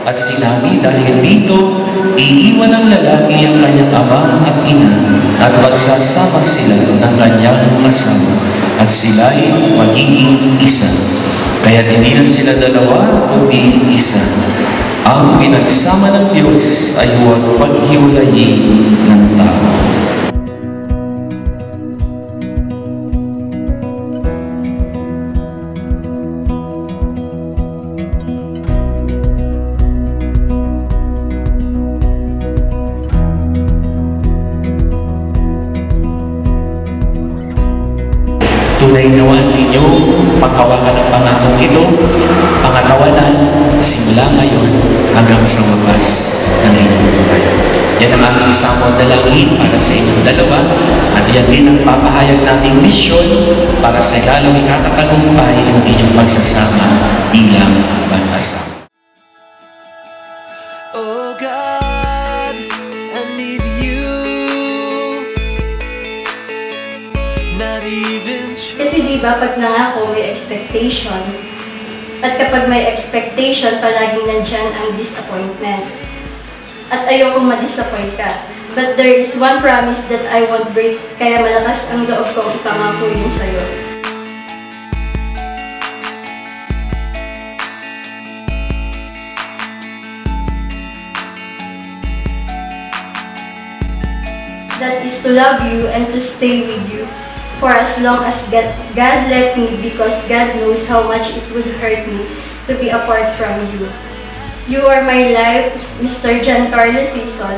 At sinabi, dahil dito, iiwan ng lalaki ang kanyang ama at ina at magsasama sila ng kanyang asawa at sila'y magiging isa. Kaya hindi na sila dalawa, kundi isa. Ang pinagsama ng Diyos ay huwag paghiwalayin ng tao. Tunay nawan ninyo, paghawakan ng pangakong ito, pangatawanan, simula ngayon hanggang sa wakas ng inyong buhay. Yan ang aming samot dalangin para sa inyong dalawa at yan din ang papahayag nating misyon para sa lalong ikakatagumpay ng inyong pagsasama bilang mag-asawa. Oh God, I need you. Not even Kasi diba pag nangako may expectation, at kapag may expectation, palaging nandyan ang disappointment. At ayokong ma-disappoint ka. But there is one promise that I won't break, kaya malakas ang loob kong ipangako yun sa'yo. That is to love you and to stay with you for as long as God let me, because God knows how much it would hurt me to be apart from you. You are my life, Mr. Giancarlo Sison.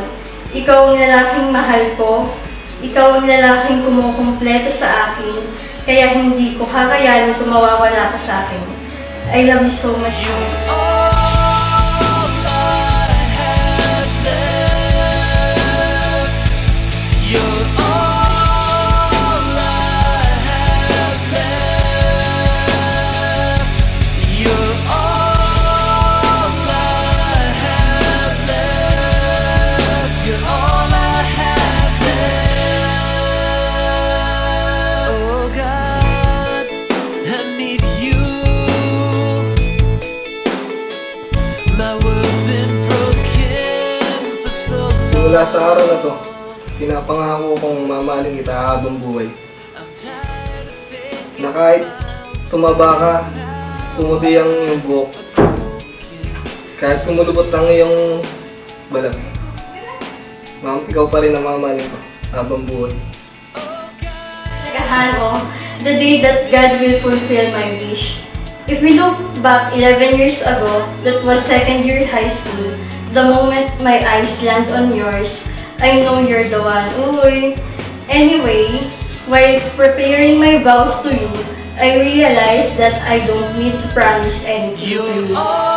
Ikaw ang lalaking mahal ko. Ikaw ang lalaking kumukumpleto sa akin. Kaya hindi ko kakayanin kung mawawala ka sa akin. I love you so much. Mula sa araw na to, pinapangako kong mamahalin kita habang buhay. Na kahit tumaba ka, pumuti ang iyong buhok, kahit kumulubot ang iyong balat, ikaw pa rin ang mamahalin ko habang buhay. Nagahalo, the day that God will fulfill my wish. If we look back 11 years ago, that was second year high school. The moment my eyes land on yours, I know you're the one. Uy. Anyway, while preparing my vows to you, I realized that I don't need to promise anything to you.